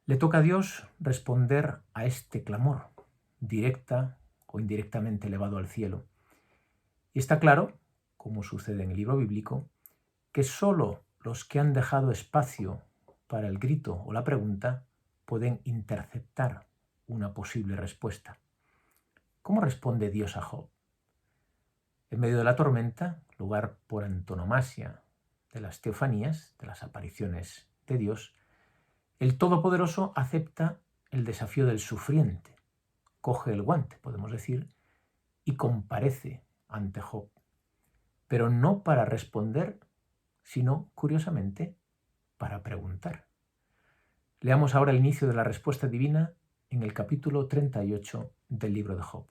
Le toca a Dios responder a este clamor, directa o indirectamente elevado al cielo. Y está claro, como sucede en el libro bíblico, que sólo los que han dejado espacio para el grito o la pregunta pueden interceptar una posible respuesta. ¿Cómo responde Dios a Job? En medio de la tormenta, lugar por antonomasia de las teofanías, de las apariciones de Dios, el Todopoderoso acepta el desafío del sufriente, coge el guante, podemos decir, y comparece ante Job, pero no para responder, sino, curiosamente, para preguntar. Leamos ahora el inicio de la respuesta divina en el capítulo 38 del libro de Job.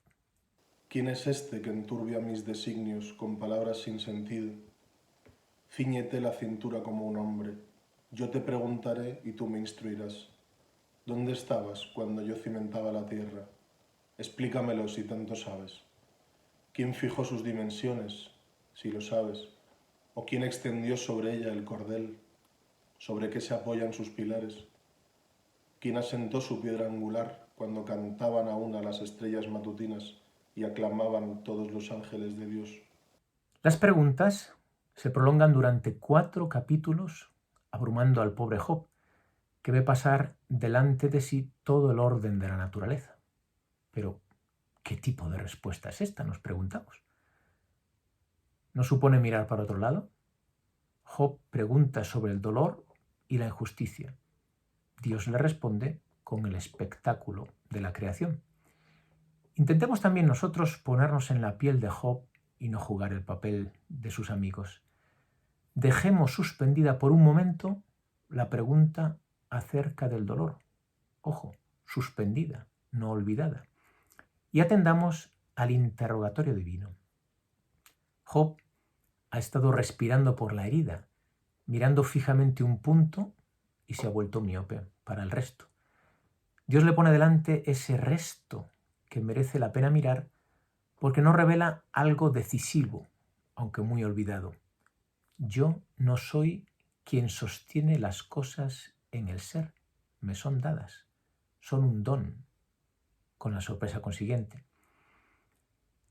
¿Quién es este que enturbia mis designios con palabras sin sentido? Cíñete la cintura como un hombre. Yo te preguntaré y tú me instruirás. ¿Dónde estabas cuando yo cimentaba la tierra? Explícamelo si tanto sabes. ¿Quién fijó sus dimensiones, si lo sabes? ¿O quién extendió sobre ella el cordel? ¿Sobre qué se apoyan sus pilares? ¿Quién asentó su piedra angular cuando cantaban a una las estrellas matutinas y aclamaban todos los ángeles de Dios? Las preguntas se prolongan durante 4 capítulos, abrumando al pobre Job, que ve pasar delante de sí todo el orden de la naturaleza. Pero, ¿qué tipo de respuesta es esta?, nos preguntamos. ¿No supone mirar para otro lado? Job pregunta sobre el dolor y la injusticia. Dios le responde con el espectáculo de la creación. Intentemos también nosotros ponernos en la piel de Job y no jugar el papel de sus amigos. Dejemos suspendida por un momento la pregunta acerca del dolor. Ojo, suspendida, no olvidada. Y atendamos al interrogatorio divino. Job ha estado respirando por la herida, mirando fijamente un punto y se ha vuelto miope para el resto. Dios le pone delante ese resto que merece la pena mirar porque nos revela algo decisivo, aunque muy olvidado. Yo no soy quien sostiene las cosas en el ser, me son dadas, son un don, con la sorpresa consiguiente.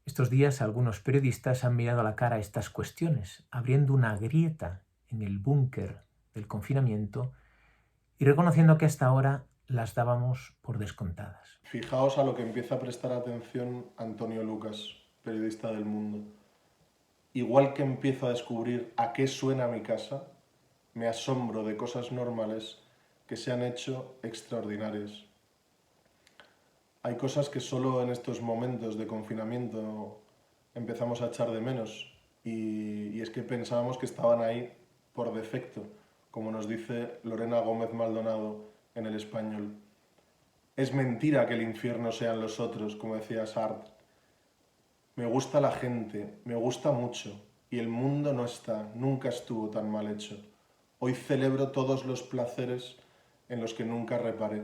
Estos días algunos periodistas han mirado a la cara estas cuestiones, abriendo una grieta en el búnker del confinamiento y reconociendo que hasta ahora las dábamos por descontadas. Fijaos a lo que empieza a prestar atención Antonio Lucas, periodista del Mundo. Igual que empiezo a descubrir a qué suena mi casa, me asombro de cosas normales que se han hecho extraordinarias. Hay cosas que solo en estos momentos de confinamiento empezamos a echar de menos y es que pensábamos que estaban ahí por defecto, como nos dice Lorena Gómez Maldonado en El Español. Es mentira que el infierno sean los otros, como decía Sartre. Me gusta la gente, me gusta mucho, y el mundo no está, nunca estuvo tan mal hecho. Hoy celebro todos los placeres en los que nunca reparé,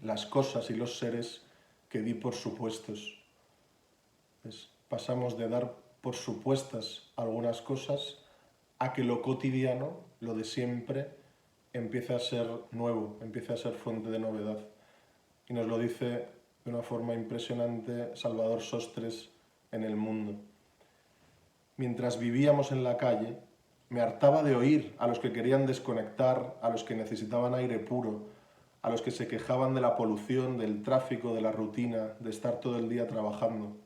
las cosas y los seres que di por supuestos. Pasamos de dar por supuestas algunas cosas a que lo cotidiano, lo de siempre, empiece a ser nuevo, empiece a ser fuente de novedad. Y nos lo dice de una forma impresionante Salvador Sostres en El Mundo. Mientras vivíamos en la calle, me hartaba de oír a los que querían desconectar, a los que necesitaban aire puro, a los que se quejaban de la polución, del tráfico, de la rutina, de estar todo el día trabajando.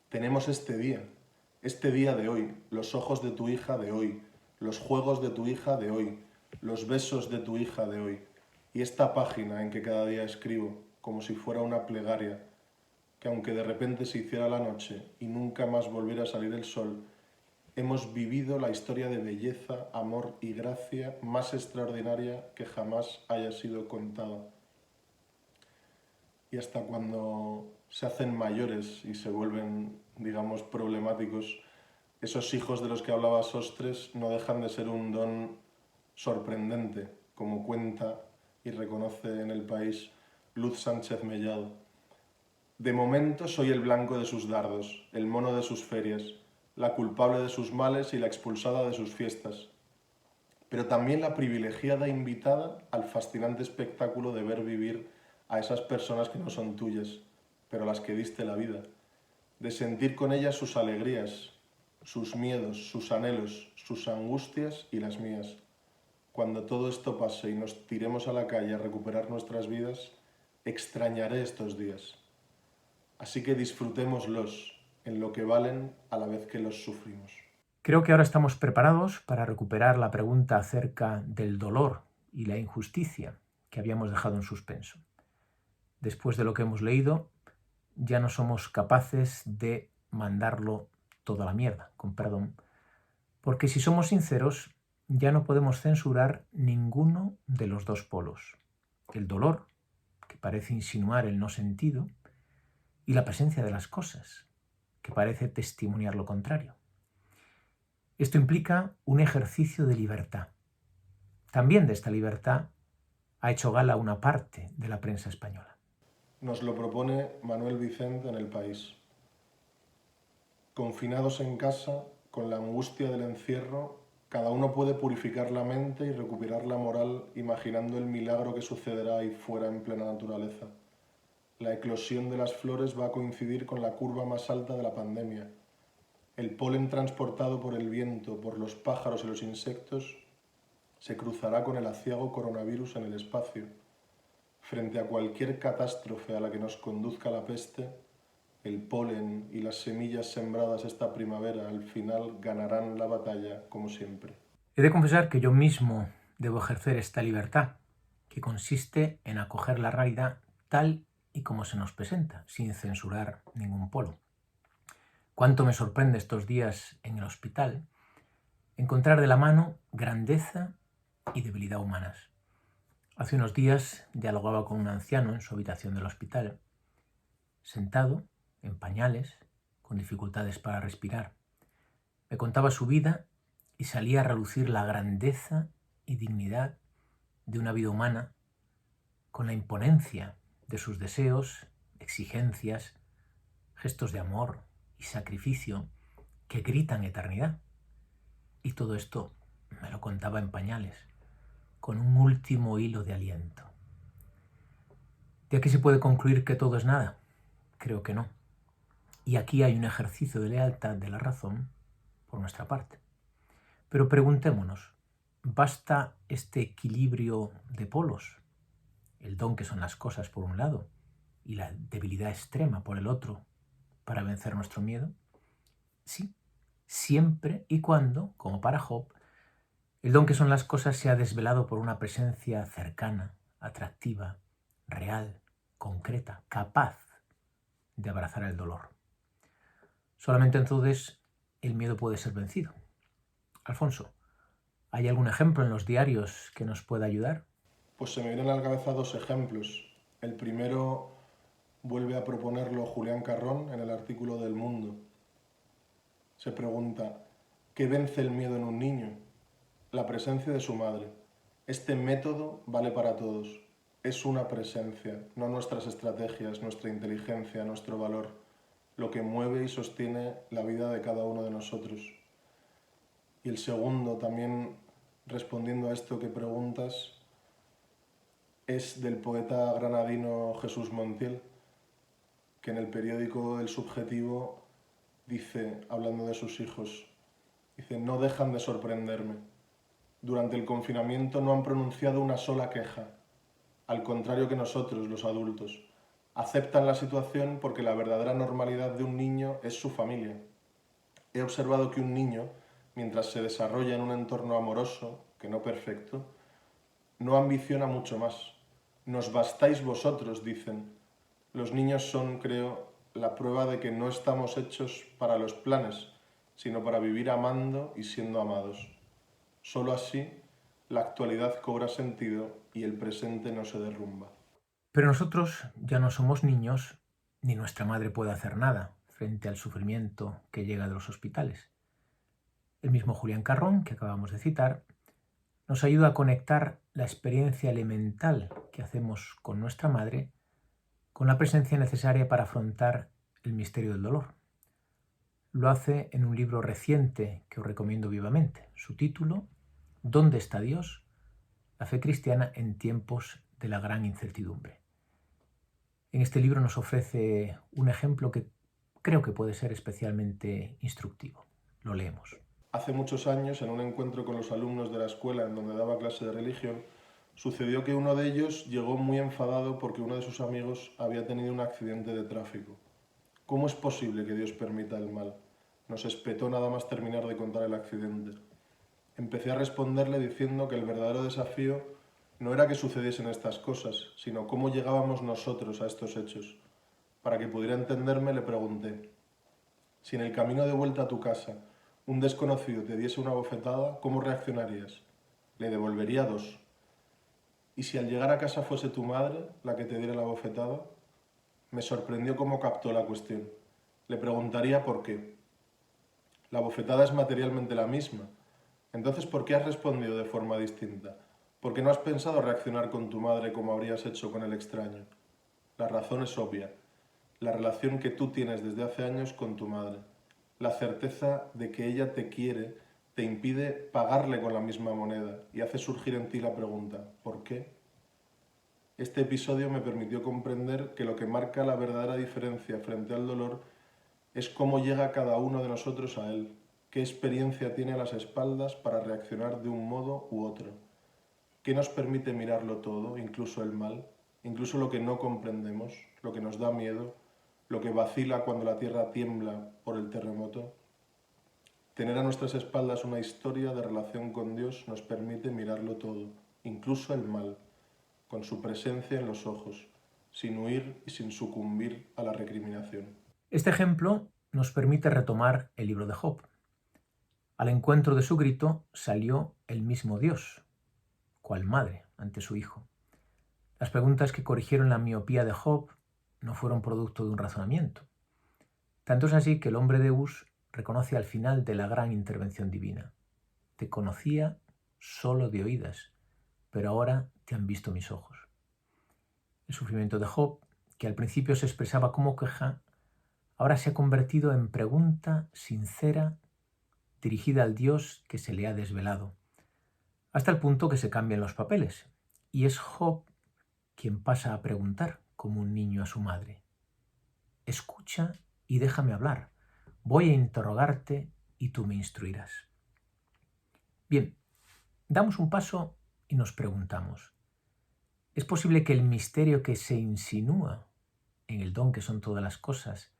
Tenemos este día de hoy, los ojos de tu hija de hoy, los juegos de tu hija de hoy, los besos de tu hija de hoy, y esta página en que cada día escribo, como si fuera una plegaria, que aunque de repente se hiciera la noche y nunca más volviera a salir el sol, hemos vivido la historia de belleza, amor y gracia más extraordinaria que jamás haya sido contada. Y hasta cuando se hacen mayores y se vuelven, digamos, problemáticos, esos hijos de los que hablaba Sostres no dejan de ser un don sorprendente, como cuenta y reconoce en El País Luz Sánchez Mellado. De momento soy el blanco de sus dardos, el mono de sus ferias, la culpable de sus males y la expulsada de sus fiestas. pero también la privilegiada invitada al fascinante espectáculo de ver vivir a esas personas que no son tuyas, pero a las que diste la vida, de sentir con ellas sus alegrías, sus miedos, sus anhelos, sus angustias y las mías. Cuando todo esto pase y nos tiremos a la calle a recuperar nuestras vidas, extrañaré estos días. Así que disfrutémoslos en lo que valen a la vez que los sufrimos. Creo que ahora estamos preparados para recuperar la pregunta acerca del dolor y la injusticia que habíamos dejado en suspenso. Después de lo que hemos leído, ya no somos capaces de mandarlo toda la mierda, con perdón, porque si somos sinceros, ya no podemos censurar ninguno de los dos polos. El dolor, que parece insinuar el no sentido, y la presencia de las cosas, que parece testimoniar lo contrario. Esto implica un ejercicio de libertad. También de esta libertad ha hecho gala una parte de la prensa española. Nos lo propone Manuel Vicente en El País. Confinados en casa, con la angustia del encierro, cada uno puede purificar la mente y recuperar la moral imaginando el milagro que sucederá ahí fuera en plena naturaleza. La eclosión de las flores va a coincidir con la curva más alta de la pandemia. El polen transportado por el viento, por los pájaros y los insectos, se cruzará con el aciago coronavirus en el espacio. Frente a cualquier catástrofe a la que nos conduzca la peste, el polen y las semillas sembradas esta primavera al final ganarán la batalla como siempre. He de confesar que yo mismo debo ejercer esta libertad, que consiste en acoger la realidad tal y como se nos presenta, sin censurar ningún polo. Cuánto me sorprende estos días en el hospital encontrar de la mano grandeza y debilidad humanas. Hace unos días dialogaba con un anciano en su habitación del hospital, sentado, en pañales, con dificultades para respirar. Me contaba su vida y salía a relucir la grandeza y dignidad de una vida humana con la imponencia de sus deseos, exigencias, gestos de amor y sacrificio que gritan eternidad. Y todo esto me lo contaba en pañales, con un último hilo de aliento. ¿De aquí se puede concluir que todo es nada? Creo que no. Y aquí hay un ejercicio de lealtad de la razón por nuestra parte. Pero preguntémonos, ¿basta este equilibrio de polos? El don que son las cosas por un lado y la debilidad extrema por el otro para vencer nuestro miedo? Sí, siempre y cuando, como para Job, el don que son las cosas sea desvelado por una presencia cercana, atractiva, real, concreta, capaz de abrazar el dolor. Solamente entonces el miedo puede ser vencido. Alfonso, ¿hay algún ejemplo en los diarios que nos pueda ayudar? Pues se me vienen a la cabeza dos ejemplos. El primero vuelve a proponerlo Julián Carrón en el artículo del Mundo. Se pregunta, ¿qué vence el miedo en un niño? La presencia de su madre. Este método vale para todos. Es una presencia, no nuestras estrategias, nuestra inteligencia, nuestro valor, lo que mueve y sostiene la vida de cada uno de nosotros. Y el segundo, también respondiendo a esto que preguntas, es del poeta granadino Jesús Montiel, que en el periódico El Subjetivo dice, hablando de sus hijos, dice, no dejan de sorprenderme. Durante el confinamiento no han pronunciado una sola queja, al contrario que nosotros, los adultos. Aceptan la situación porque la verdadera normalidad de un niño es su familia. He observado que un niño, mientras se desarrolla en un entorno amoroso, que no perfecto, no ambiciona mucho más. Nos bastáis vosotros, dicen. Los niños son, creo, la prueba de que no estamos hechos para los planes, sino para vivir amando y siendo amados. Solo así la actualidad cobra sentido y el presente no se derrumba. Pero nosotros ya no somos niños, ni nuestra madre puede hacer nada frente al sufrimiento que llega de los hospitales. El mismo Julián Carrón, que acabamos de citar, nos ayuda a conectar la experiencia elemental que hacemos con nuestra madre con la presencia necesaria para afrontar el misterio del dolor. Lo hace en un libro reciente que os recomiendo vivamente. Su título, ¿Dónde está Dios? La fe cristiana en tiempos de la gran incertidumbre. En este libro nos ofrece un ejemplo que creo que puede ser especialmente instructivo. Lo leemos. Hace muchos años, en un encuentro con los alumnos de la escuela en donde daba clase de religión, sucedió que uno de ellos llegó muy enfadado porque uno de sus amigos había tenido un accidente de tráfico. ¿Cómo es posible que Dios permita el mal? Nos espetó nada más terminar de contar el accidente. Empecé a responderle diciendo que el verdadero desafío no era que sucediesen estas cosas, sino cómo llegábamos nosotros a estos hechos. Para que pudiera entenderme, le pregunté: si en el camino de vuelta a tu casa un desconocido te diese una bofetada, ¿cómo reaccionarías? Le devolvería dos. ¿Y si al llegar a casa fuese tu madre la que te diera la bofetada? Me sorprendió cómo captó la cuestión. Le preguntaría por qué. La bofetada es materialmente la misma. Entonces, ¿por qué has respondido de forma distinta? ¿Por qué no has pensado reaccionar con tu madre como habrías hecho con el extraño? La razón es obvia. La relación que tú tienes desde hace años con tu madre. La certeza de que ella te quiere te impide pagarle con la misma moneda y hace surgir en ti la pregunta: ¿por qué? Este episodio me permitió comprender que lo que marca la verdadera diferencia frente al dolor es cómo llega cada uno de nosotros a él, qué experiencia tiene a las espaldas para reaccionar de un modo u otro, qué nos permite mirarlo todo, incluso el mal, incluso lo que no comprendemos, lo que nos da miedo, lo que vacila cuando la tierra tiembla por el terremoto. Tener a nuestras espaldas una historia de relación con Dios nos permite mirarlo todo, incluso el mal, con su presencia en los ojos, sin huir y sin sucumbir a la recriminación. Este ejemplo nos permite retomar el libro de Job. Al encuentro de su grito salió el mismo Dios, cual madre ante su hijo. Las preguntas que corrigieron la miopía de Job no fueron producto de un razonamiento. Tanto es así que el hombre de Uz reconoce al final de la gran intervención divina: te conocía solo de oídas, pero ahora te han visto mis ojos. El sufrimiento de Job, que al principio se expresaba como queja, ahora se ha convertido en pregunta sincera dirigida al Dios que se le ha desvelado, hasta el punto que se cambian los papeles, y es Job quien pasa a preguntar como un niño a su madre: escucha y déjame hablar, voy a interrogarte y tú me instruirás. Bien, damos un paso y nos preguntamos: ¿es posible que el misterio que se insinúa en el don que son todas las cosas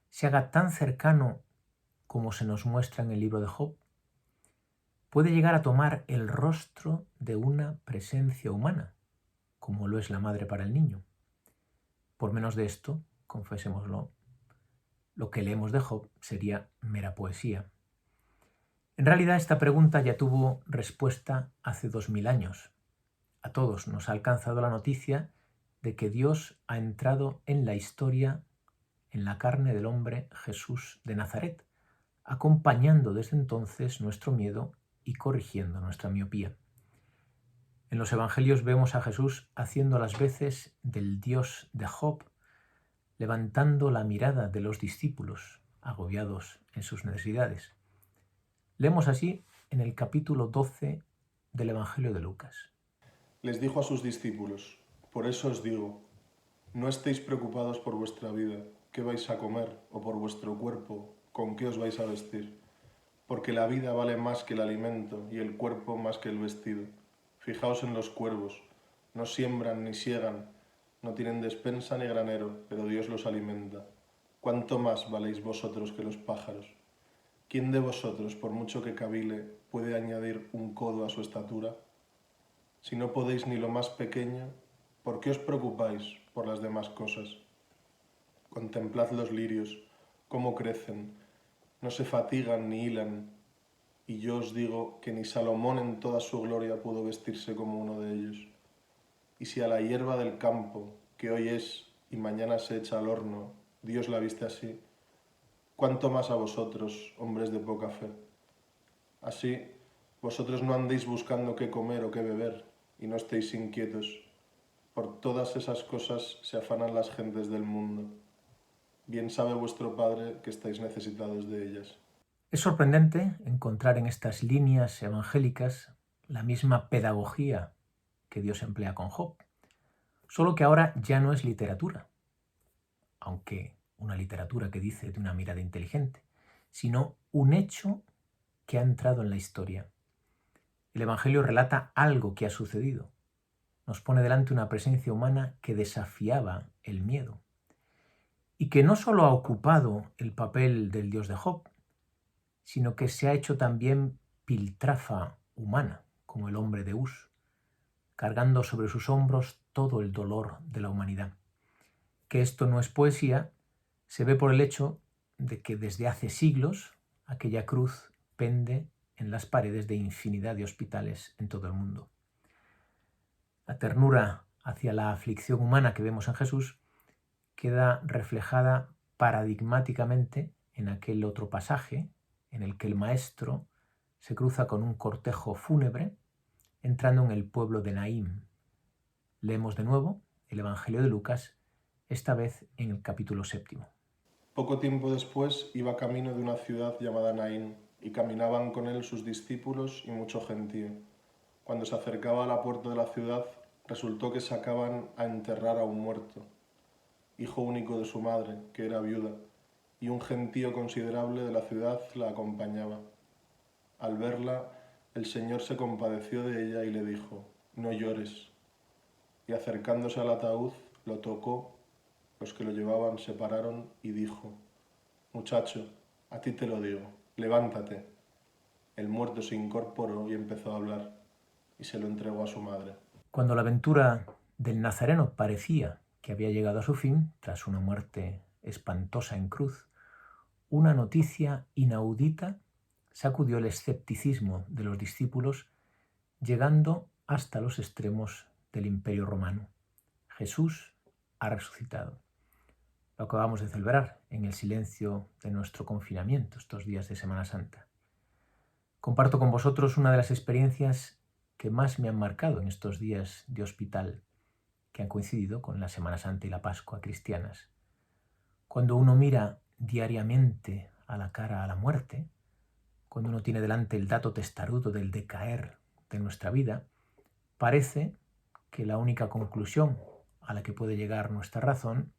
se haga tan cercano como se nos muestra en el libro de Job? Puede llegar a tomar el rostro de una presencia humana, como lo es la madre para el niño. Por menos de esto, confesémoslo, lo que leemos de Job sería mera poesía. En realidad, esta pregunta ya tuvo respuesta hace 2000 años. A todos nos ha alcanzado la noticia de que Dios ha entrado en la historia en la carne del hombre Jesús de Nazaret, acompañando desde entonces nuestro miedo y corrigiendo nuestra miopía. En los evangelios vemos a Jesús haciendo las veces del Dios de Job, levantando la mirada de los discípulos agobiados en sus necesidades. Leemos así en el capítulo 12 del Evangelio de Lucas. Les dijo a sus discípulos: por eso os digo, no estéis preocupados por vuestra vida, qué vais a comer, o por vuestro cuerpo, con qué os vais a vestir. Porque la vida vale más que el alimento y el cuerpo más que el vestido. Fijaos en los cuervos, no siembran ni siegan, no tienen despensa ni granero, pero Dios los alimenta. ¿Cuánto más valéis vosotros que los pájaros? ¿Quién de vosotros, por mucho que cavile, puede añadir un codo a su estatura? Si no podéis ni lo más pequeño, ¿por qué os preocupáis por las demás cosas? Contemplad los lirios, cómo crecen, no se fatigan ni hilan, y yo os digo que ni Salomón en toda su gloria pudo vestirse como uno de ellos. Y si a la hierba del campo, que hoy es y mañana se echa al horno, Dios la viste así, ¿cuánto más a vosotros, hombres de poca fe? Así, vosotros no andéis buscando qué comer o qué beber, y no estéis inquietos. Por todas esas cosas se afanan las gentes del mundo. Bien sabe vuestro Padre que estáis necesitados de ellas. Es sorprendente encontrar en estas líneas evangélicas la misma pedagogía que Dios emplea con Job, solo que ahora ya no es literatura, aunque una literatura que dice de una mirada inteligente, sino un hecho que ha entrado en la historia. El Evangelio relata algo que ha sucedido. Nos pone delante una presencia humana que desafiaba el miedo y que no solo ha ocupado el papel del Dios de Job, sino que se ha hecho también piltrafa humana, como el hombre de Uz, cargando sobre sus hombros todo el dolor de la humanidad. Que esto no es poesía se ve por el hecho de que desde hace siglos aquella cruz pende en las paredes de infinidad de hospitales en todo el mundo. La ternura hacia la aflicción humana que vemos en Jesús queda reflejada paradigmáticamente en aquel otro pasaje en el que el maestro se cruza con un cortejo fúnebre entrando en el pueblo de Naín. Leemos de nuevo el Evangelio de Lucas, esta vez en el capítulo 7. Poco tiempo después iba camino de una ciudad llamada Naín, y caminaban con él sus discípulos y mucho gentío. Cuando se acercaba a la puerta de la ciudad, resultó que sacaban a enterrar a un muerto, hijo único de su madre, que era viuda, y un gentío considerable de la ciudad la acompañaba. Al verla, el Señor se compadeció de ella y le dijo: «No llores». Y acercándose al ataúd, lo tocó. Los que lo llevaban se pararon y dijo: «Muchacho, a ti te lo digo, levántate». El muerto se incorporó y empezó a hablar, y se lo entregó a su madre. Cuando la aventura del Nazareno parecía que había llegado a su fin, tras una muerte espantosa en cruz, una noticia inaudita sacudió el escepticismo de los discípulos, llegando hasta los extremos del Imperio Romano. Jesús ha resucitado. Lo acabamos de celebrar en el silencio de nuestro confinamiento estos días de Semana Santa. Comparto con vosotros una de las experiencias que más me han marcado en estos días de hospital que han coincidido con la Semana Santa y la Pascua cristianas. Cuando uno mira diariamente a la cara a la muerte, cuando uno tiene delante el dato testarudo del decaer de nuestra vida, parece que la única conclusión a la que puede llegar nuestra razón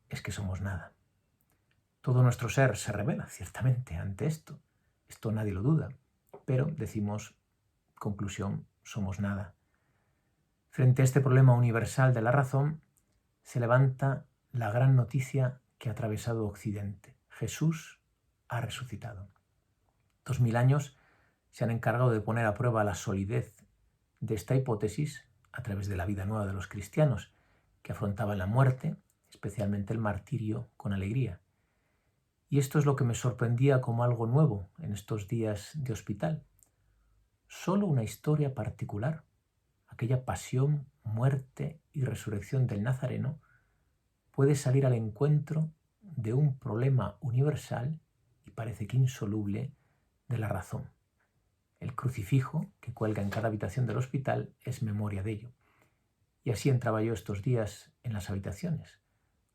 es que somos nada. Todo nuestro ser se revela ciertamente ante esto. Esto nadie lo duda. Pero decimos, conclusión, somos nada. Frente a este problema universal de la razón, se levanta la gran noticia que ha atravesado Occidente. Jesús ha resucitado. 2000 años se han encargado de poner a prueba la solidez de esta hipótesis a través de la vida nueva de los cristianos, que afrontaban la muerte, especialmente el martirio, con alegría. Y esto es lo que me sorprendía como algo nuevo en estos días de hospital. Solo una historia particular, aquella pasión, muerte y resurrección del Nazareno, puede salir al encuentro de un problema universal y parece que insoluble de la razón. El crucifijo que cuelga en cada habitación del hospital es memoria de ello. Y así entraba yo estos días en las habitaciones,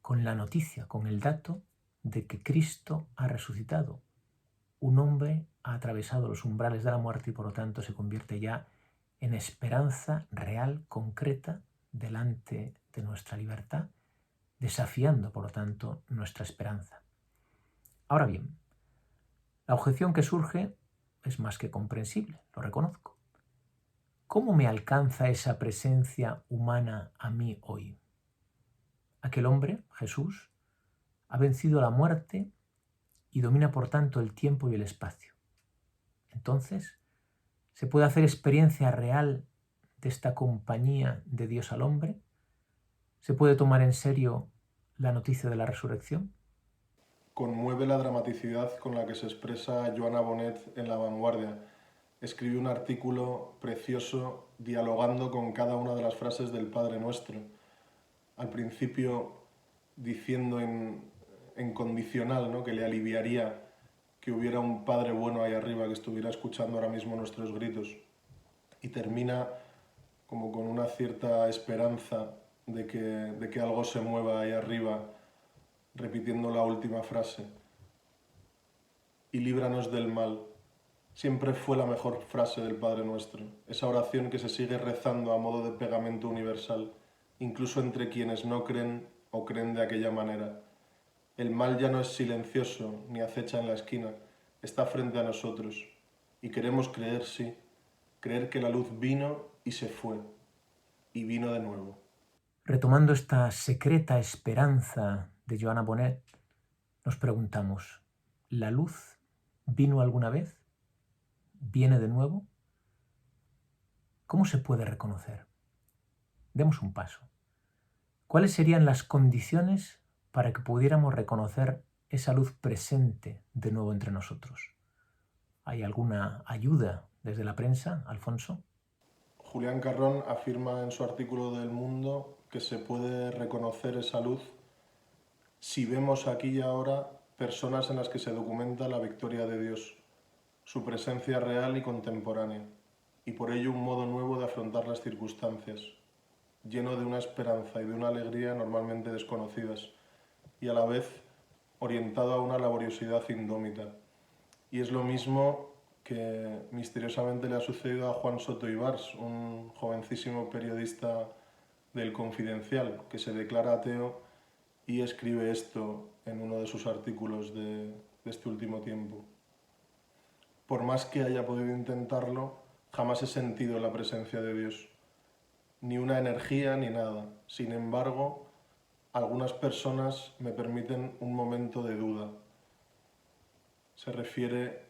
con la noticia, con el dato de que Cristo ha resucitado. Un hombre ha atravesado los umbrales de la muerte y por lo tanto se convierte ya en esperanza real, concreta, delante de nuestra libertad, desafiando por lo tanto nuestra esperanza. Ahora bien, la objeción que surge es más que comprensible, lo reconozco. ¿Cómo me alcanza esa presencia humana a mí hoy? Aquel hombre, Jesús, ha vencido la muerte y domina por tanto el tiempo y el espacio. Entonces, ¿se puede hacer experiencia real de esta compañía de Dios al hombre? ¿Se puede tomar en serio la noticia de la resurrección? Conmueve la dramaticidad con la que se expresa Joana Bonet en La Vanguardia. Escribe un artículo precioso dialogando con cada una de las frases del Padre Nuestro. Al principio diciendo en condicional, ¿no?, que le aliviaría que hubiera un Padre bueno ahí arriba que estuviera escuchando ahora mismo nuestros gritos. Y termina como con una cierta esperanza de que algo se mueva ahí arriba, repitiendo la última frase: «Y líbranos del mal, siempre fue la mejor frase del Padre Nuestro, esa oración que se sigue rezando a modo de pegamento universal, incluso entre quienes no creen o creen de aquella manera. El mal ya no es silencioso ni acecha en la esquina, está frente a nosotros. Y queremos creer, sí, creer que la luz vino y se fue, y vino de nuevo. Retomando esta secreta esperanza de Johanna Bonet, nos preguntamos, ¿la luz vino alguna vez? ¿Viene de nuevo? ¿Cómo se puede reconocer? Demos un paso. ¿Cuáles serían las condiciones para que pudiéramos reconocer esa luz presente de nuevo entre nosotros? ¿Hay alguna ayuda desde la prensa, Alfonso? Julián Carrón afirma en su artículo del Mundo que se puede reconocer esa luz si vemos aquí y ahora personas en las que se documenta la victoria de Dios, su presencia real y contemporánea, y por ello un modo nuevo de afrontar las circunstancias, lleno de una esperanza y de una alegría normalmente desconocidas, y a la vez orientado a una laboriosidad indómita. Y es lo mismo que misteriosamente le ha sucedido a Juan Soto Ibars, un jovencísimo periodista del Confidencial, que se declara ateo y escribe esto en uno de sus artículos de este último tiempo. Por más que haya podido intentarlo, jamás he sentido la presencia de Dios, ni una energía ni nada. Sin embargo, algunas personas me permiten un momento de duda. Se refiere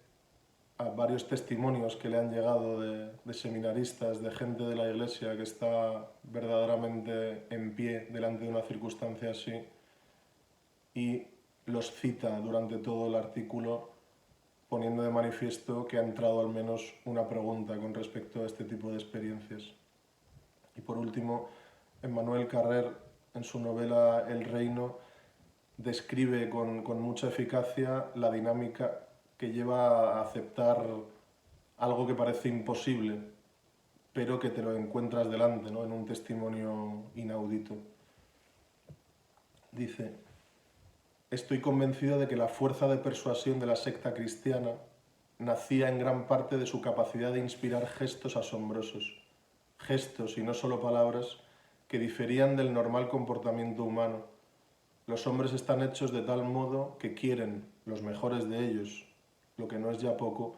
a varios testimonios que le han llegado de seminaristas, de gente de la iglesia que está verdaderamente en pie delante de una circunstancia así, y los cita durante todo el artículo poniendo de manifiesto que ha entrado al menos una pregunta con respecto a este tipo de experiencias. Y por último, Emmanuel Carrer, en su novela El Reino, describe con mucha eficacia la dinámica que lleva a aceptar algo que parece imposible, pero que te lo encuentras delante, ¿no? En un testimonio inaudito. Dice: estoy convencido de que la fuerza de persuasión de la secta cristiana nacía en gran parte de su capacidad de inspirar gestos asombrosos, gestos y no solo palabras que diferían del normal comportamiento humano. Los hombres están hechos de tal modo que quieren, los mejores de ellos, lo que no es ya poco,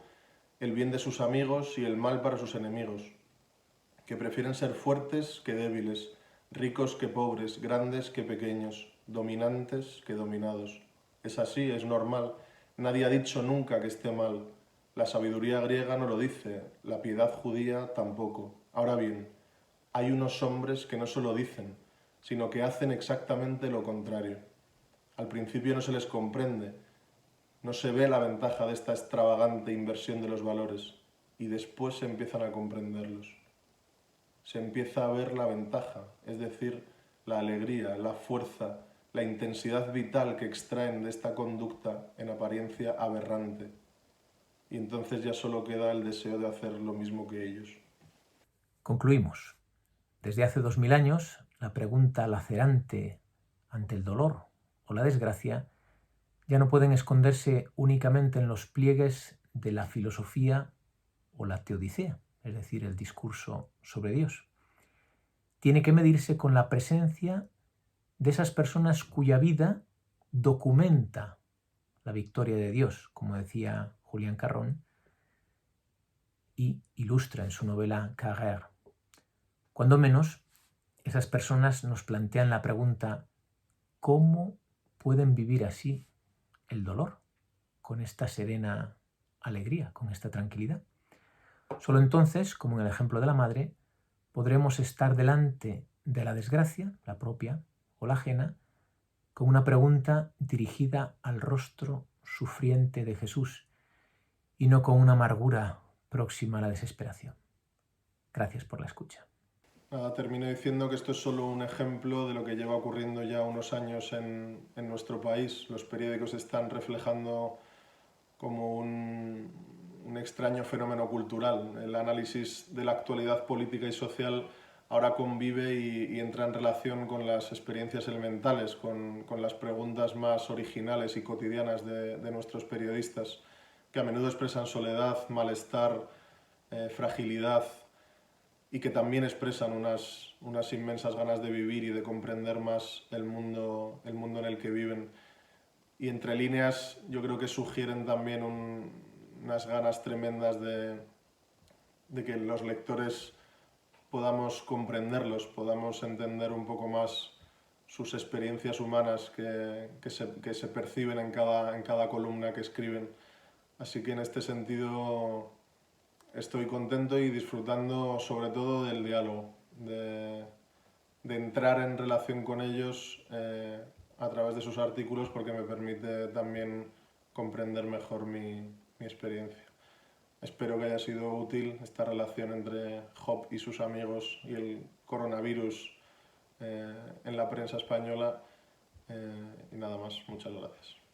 el bien de sus amigos y el mal para sus enemigos, que prefieren ser fuertes que débiles, ricos que pobres, grandes que pequeños, dominantes que dominados. Es así, es normal. Nadie ha dicho nunca que esté mal. La sabiduría griega no lo dice, la piedad judía tampoco. Ahora bien, hay unos hombres que no solo dicen, sino que hacen exactamente lo contrario. Al principio no se les comprende, no se ve la ventaja de esta extravagante inversión de los valores, y después se empiezan a comprenderlos. Se empieza a ver la ventaja, es decir, la alegría, la fuerza, la intensidad vital que extraen de esta conducta en apariencia aberrante. Y entonces ya solo queda el deseo de hacer lo mismo que ellos. Concluimos. Desde hace 2000 años, la pregunta lacerante ante el dolor o la desgracia ya no pueden esconderse únicamente en los pliegues de la filosofía o la teodicea, es decir, el discurso sobre Dios. Tiene que medirse con la presencia de esas personas cuya vida documenta la victoria de Dios, como decía Julián Carrón, y ilustra en su novela Carrère. Cuando menos, esas personas nos plantean la pregunta: ¿cómo pueden vivir así el dolor, con esta serena alegría, con esta tranquilidad? Solo entonces, como en el ejemplo de la madre, podremos estar delante de la desgracia, la propia o la ajena, con una pregunta dirigida al rostro sufriente de Jesús y no con una amargura próxima a la desesperación. Gracias por la escucha. Termino diciendo que esto es solo un ejemplo de lo que lleva ocurriendo ya unos años en nuestro país. Los periódicos están reflejando como un extraño fenómeno cultural. El análisis de la actualidad política y social ahora convive y entra en relación con las experiencias elementales, con las preguntas más originales y cotidianas de nuestros periodistas, que a menudo expresan soledad, malestar, fragilidad, y que también expresan unas inmensas ganas de vivir y de comprender más el mundo en el que viven. Y entre líneas yo creo que sugieren también unas ganas tremendas de que los lectores podamos comprenderlos, podamos entender un poco más sus experiencias humanas que se perciben en cada columna que escriben. Así que en este sentido estoy contento y disfrutando sobre todo del diálogo, de entrar en relación con ellos a través de sus artículos, porque me permite también comprender mejor mi experiencia. Espero que haya sido útil esta relación entre Job y sus amigos y el coronavirus en la prensa española. Y nada más, muchas gracias.